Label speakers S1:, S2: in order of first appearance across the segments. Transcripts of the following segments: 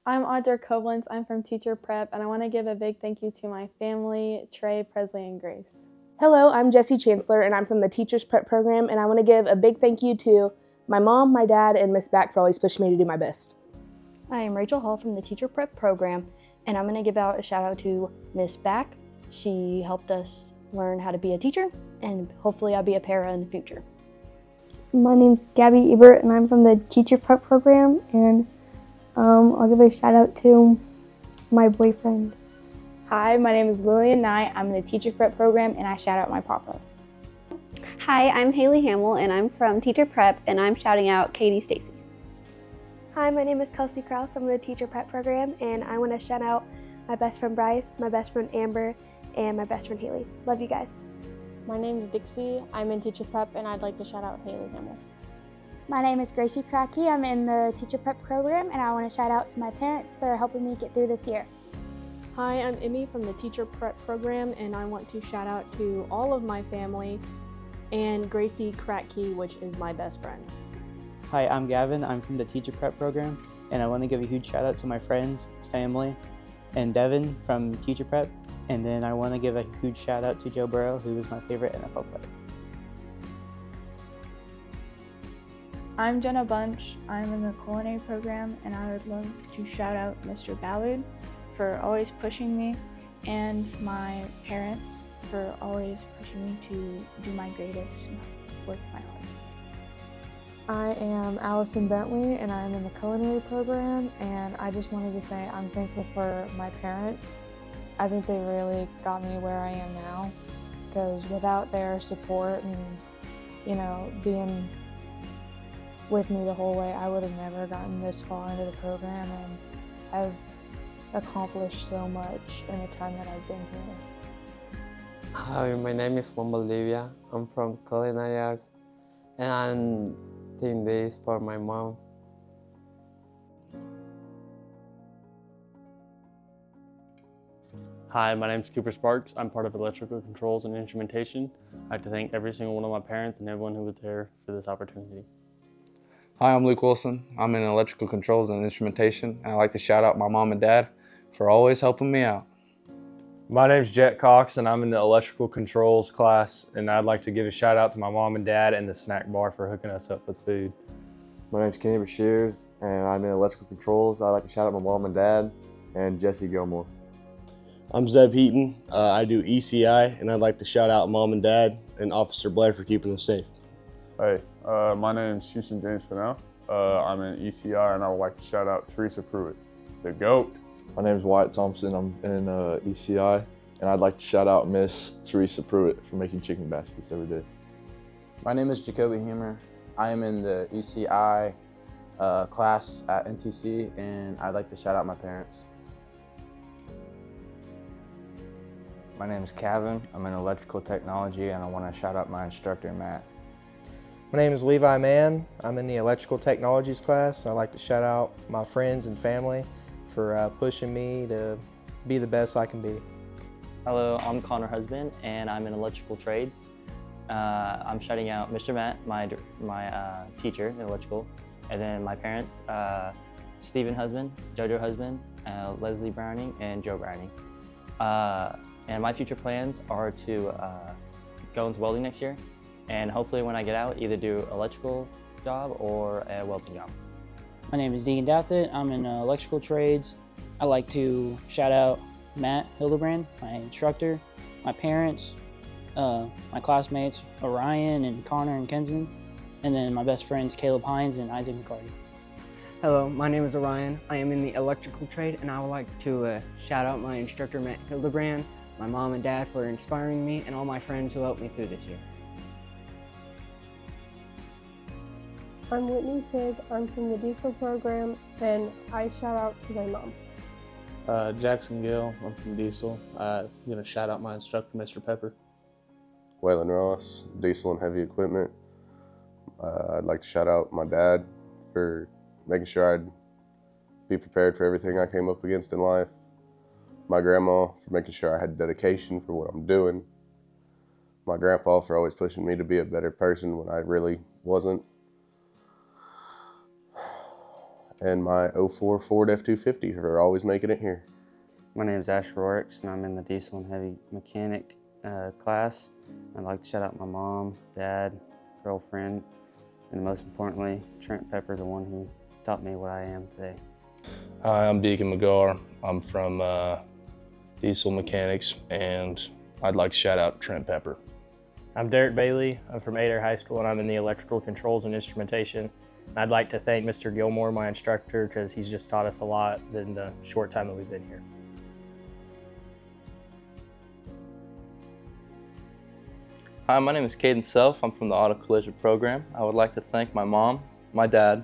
S1: I'm Audra Koblenz. I'm from Teacher Prep, and I want to give a big thank you to my family, Trey, Presley, and Grace.
S2: Hello, I'm Jessie Chancellor, and I'm from the Teachers Prep program, and I want to give a big thank you to my mom, my dad, and Miss Back for always pushing me to do my best.
S3: I am Rachel Hall from the Teacher Prep program, and I'm going to give out a shout out to Miss Back. She helped us learn how to be a teacher, and hopefully I'll be a para in the future.
S4: My name's Gabby Ebert, and I'm from the Teacher Prep program, and I'll give a shout out to my boyfriend.
S5: Hi, my name is Lillian Knight. I'm in the Teacher Prep program, and I shout out my papa.
S6: Hi, I'm Haley Hamill, and I'm from Teacher Prep, and I'm shouting out Katie Stacy.
S7: Hi, my name is Kelsey Krause. I'm in the Teacher Prep program, and I want to shout out my best friend Bryce, my best friend Amber, and my best friend Haley. Love you guys.
S8: My name is Dixie. I'm in Teacher Prep, and I'd like to shout out Haley Hamill.
S9: My name is Gracie Cracky. I'm in the Teacher Prep program, and I want to shout out to my parents for helping me get through this year.
S10: Hi, I'm Emmy from the Teacher Prep program, and I want to shout out to all of my family and Gracie Cracky, which is my best friend.
S11: Hi, I'm Gavin. I'm from the Teacher Prep program, and I want to give a huge shout out to my friends, family, and Devin from Teacher Prep. And then I want to give a huge shout out to Joe Burrow, who is my favorite NFL player.
S12: I'm Jenna Bunch. I'm in the culinary program, and I would love to shout out Mr. Ballard for always pushing me, and my parents for always pushing me to do my greatest and work my hardest.
S13: I am Allison Bentley, and I'm in the culinary program, and I just wanted to say I'm thankful for my parents. I think they really got me where I am now, because without their support and, being with me the whole way, I would have never gotten this far into the program, and I've accomplished so much in the time that I've been here.
S14: Hi, my name is Juan Bolivia. I'm from Culinary Arts, and I'm doing this for my mom.
S15: Hi, my name is Cooper Sparks. I'm part of Electrical Controls and Instrumentation. I'd like to thank every single one of my parents and everyone who was there for this opportunity.
S16: Hi, I'm Luke Wilson. I'm in Electrical Controls and Instrumentation, and I'd like to shout out my mom and dad for always helping me out.
S17: My name's Jet Cox, and I'm in the Electrical Controls class, and I'd like to give a shout out to my mom and dad and the snack bar for hooking us up with food.
S18: My name's Kenny Bashears, and I'm in Electrical Controls. I'd like to shout out my mom and dad and Jesse Gilmore.
S19: I'm Zeb Heaton. I do ECI, and I'd like to shout out Mom and Dad and Officer Blair for keeping us safe.
S20: Hey, my name is Houston James Fennell. I'm in ECI, and I would like to shout out Teresa Pruitt, the GOAT.
S18: My name is Wyatt Thompson. I'm in ECI, and I'd like to shout out Miss Teresa Pruitt for making chicken baskets every day.
S4: My name is Jacoby Hammer. I am in the ECI class at NTC, and I'd like to shout out my parents.
S6: My name is Kevin. I'm in electrical technology, and I want to shout out my instructor, Matt.
S3: My name is Levi Mann. I'm in the electrical technologies class, and I'd like to shout out my friends and family for pushing me to be the best I can be.
S2: Hello, I'm Connor Husband, and I'm in electrical trades. I'm shouting out Mr. Matt, my teacher in electrical, and then my parents, Stephen Husband, Jojo Husband, Leslie Browning, and Joe Browning. And my future plans are to go into welding next year, and hopefully when I get out, either do an electrical job or a welding job.
S7: My name is Deegan Douthit. I'm in electrical trades. I like to shout out Matt Hildebrand, my instructor, my parents, my classmates, Orion and Connor and Kenton, and then my best friends, Caleb Hines and Isaac McCarty.
S20: Hello, my name is Orion. I am in the electrical trade, and I would like to shout out my instructor, Matt Hildebrand, my mom and dad for inspiring me, and all my friends who helped me through this year.
S10: I'm Whitney Figg. I'm from the diesel program, and I shout out to my mom.
S18: Jackson Gill. I'm from diesel. I'm going to shout out my instructor, Mr. Pepper.
S5: Waylon Ross, diesel and heavy equipment. I'd like to shout out my dad for making sure I'd be prepared for everything I came up against in life. My grandma for making sure I had dedication for what I'm doing. My grandpa for always pushing me to be a better person when I really wasn't. and my 04 Ford F-250 for always making it here.
S21: My name is Ash Rorix, and I'm in the diesel and heavy mechanic class. I'd like to shout out my mom, dad, girlfriend, and most importantly, Trent Pepper, the one who taught me what I am today.
S22: Hi, I'm Deacon McGar. I'm from Diesel Mechanics, and I'd like to shout out Trent Pepper.
S23: I'm Derek Bailey. I'm from Adair High School, and I'm in the electrical controls and instrumentation. And I'd like to thank Mr. Gilmore, my instructor, because he's just taught us a lot in the short time that we've been here.
S16: Hi, my name is Caden Self. I'm from the Auto Collision program. I would like to thank my mom, my dad,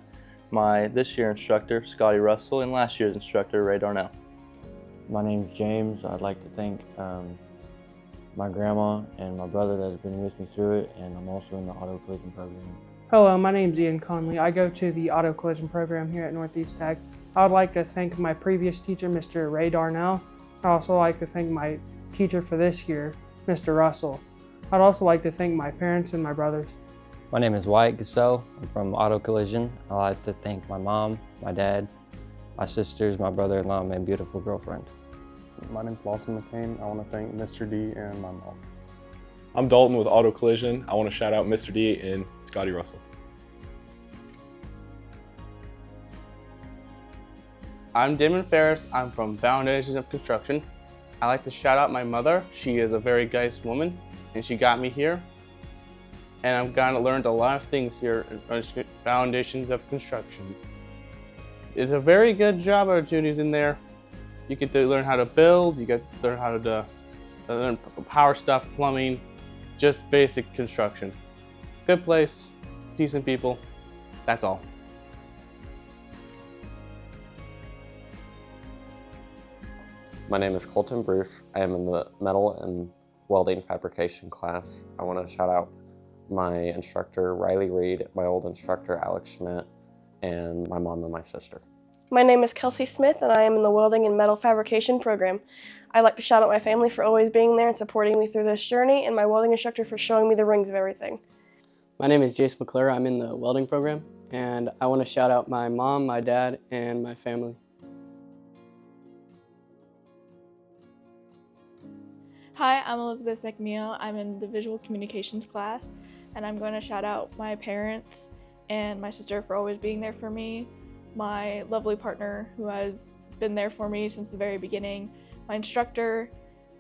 S16: my this year instructor, Scotty Russell, and last year's instructor, Ray Darnell.
S24: My name's James. I'd like to thank my grandma and my brother that has been with me through it, and I'm also in the Auto Collision program.
S25: Hello, my name's Ian Conley. I go to the Auto Collision program here at Northeast Tech. I would like to thank my previous teacher, Mr. Ray Darnell. I'd also like to thank my teacher for this year, Mr. Russell. I'd also like to thank my parents and my brothers.
S21: My name is Wyatt Gassell. I'm from Auto Collision. I'd like to thank my mom, my dad, my sisters, my brother-in-law, and my beautiful girlfriend.
S15: My name's Lawson McCain. I want to thank Mr. D and my mom. I'm Dalton with Auto Collision. I want to shout out Mr. D and Scotty Russell.
S26: I'm Damon Ferris. I'm from Foundations of Construction. I like to shout out my mother. She is a very nice woman, and she got me here. And I've learned a lot of things here at Foundations of Construction. It's a very good job opportunities in there. You get to learn how to build, you get to learn how to learn power stuff, plumbing, just basic construction. Good place, decent people, that's all.
S27: My name is Colton Bruce. I am in the metal and welding fabrication class. I want to shout out my instructor, Riley Reed, my old instructor, Alex Schmidt, and my mom and my sister.
S28: My name is Kelsey Smith, and I am in the welding and metal fabrication program. I'd like to shout out my family for always being there and supporting me through this journey, and my welding instructor for showing me the rings of everything.
S29: My name is Jace McClure. I'm in the welding program, and I want to shout out my mom, my dad, and my family.
S12: Hi, I'm Elizabeth McNeil. I'm in the visual communications class, and I'm going to shout out my parents and my sister for always being there for me, my lovely partner who has been there for me since the very beginning, my instructor,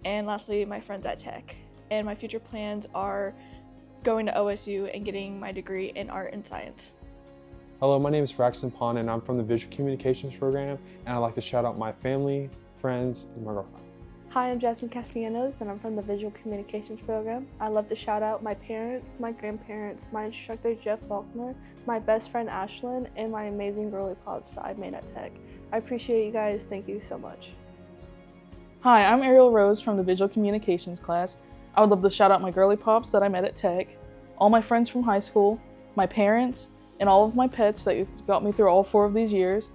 S12: and lastly, my friends at Tech. And my future plans are going to OSU and getting my degree in art and science.
S30: Hello, my name is Braxton Pond, and I'm from the visual communications program, and I'd like to shout out my family, friends, and my girlfriend.
S31: Hi, I'm Jasmine Castellanos, and I'm from the Visual Communications program. I'd love to shout out my parents, my grandparents, my instructor Jeff Faulkner, my best friend Ashlyn, and my amazing girly pops that I made at Tech. I appreciate you guys. Thank you so much.
S32: Hi, I'm Ariel Rose from the Visual Communications class. I would love to shout out my girly pops that I met at Tech, all my friends from high school, my parents, and all of my pets that got me through all 4 of these years,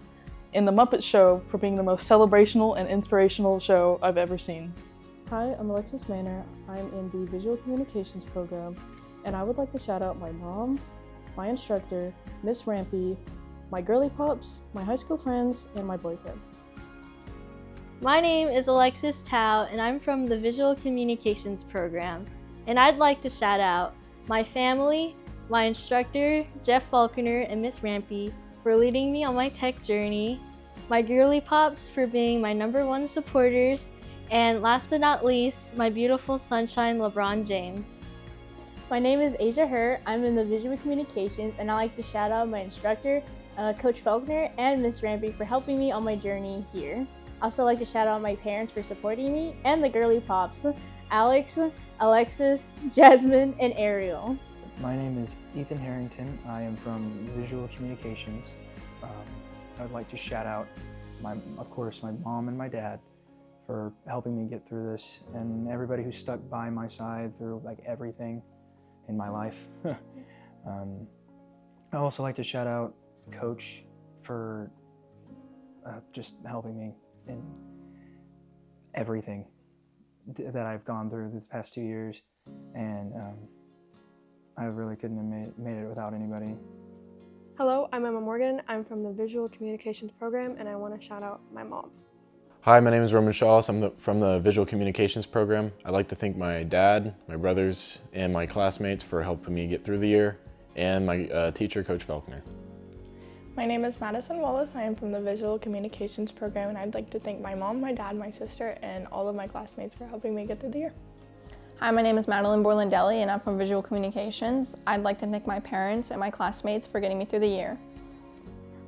S32: and the Muppet Show for being the most celebrational and inspirational show I've ever seen.
S31: Hi, I'm Alexis Manor. I'm in the Visual Communications program, and I would like to shout out my mom, my instructor, Miss Rampy, my girly pops, my high school friends, and my boyfriend.
S33: My name is Alexis Tao, and I'm from the Visual Communications program, and I'd like to shout out my family, my instructor, Jeff Faulkner, and Miss Rampy, for leading me on my tech journey, my girly pops for being my #1 supporters, and last but not least, my beautiful sunshine LeBron James.
S34: My name is Asia Hur. I'm in the Visual Communications, and I'd like to shout out my instructor, Coach Faulkner, and Miss Rampy for helping me on my journey here. I also like to shout out my parents for supporting me, and the girly pops, Alex, Alexis, Jasmine, and Ariel.
S35: My name is Ethan Harrington. I am from Visual Communications. I would like to shout out, of course, my mom and my dad for helping me get through this, and everybody who stuck by my side through everything in my life. I also like to shout out Coach for just helping me in everything that I've gone through these past 2 years, and I really couldn't have made it without anybody.
S28: Hello, I'm Emma Morgan. I'm from the Visual Communications program, and I want to shout out my mom.
S1: Hi, my name is Roman Shaws. I'm from the Visual Communications program. I'd like to thank my dad, my brothers, and my classmates for helping me get through the year, and my teacher, Coach Faulkner.
S2: My name is Madison Wallace. I am from the Visual Communications program, and I'd like to thank my mom, my dad, my sister, and all of my classmates for helping me get through the year.
S3: Hi, my name is Madeline Borlandelli, and I'm from Visual Communications. I'd like to thank my parents and my classmates for getting me through the year.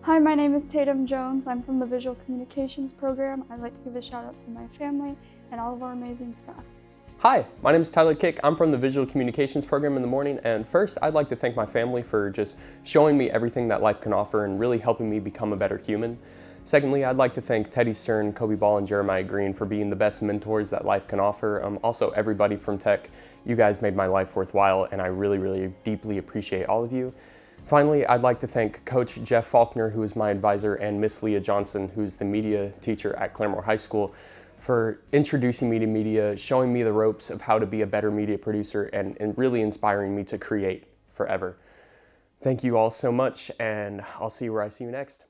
S4: Hi, my name is Tatum Jones. I'm from the Visual Communications program. I'd like to give a shout out to my family and all of our amazing staff.
S6: Hi, my name is Tyler Kick. I'm from the Visual Communications program in the morning, and first I'd like to thank my family for just showing me everything that life can offer and really helping me become a better human. Secondly, I'd like to thank Teddy Stern, Kobe Ball, and Jeremiah Green for being the best mentors that life can offer. Also, everybody from Tech, you guys made my life worthwhile, and I really, really deeply appreciate all of you. Finally, I'd like to thank Coach Jeff Faulkner, who is my advisor, and Miss Leah Johnson, who's the media teacher at Claremore High School, for introducing me to media, showing me the ropes of how to be a better media producer, and really inspiring me to create forever. Thank you all so much, and I'll see you where I see you next.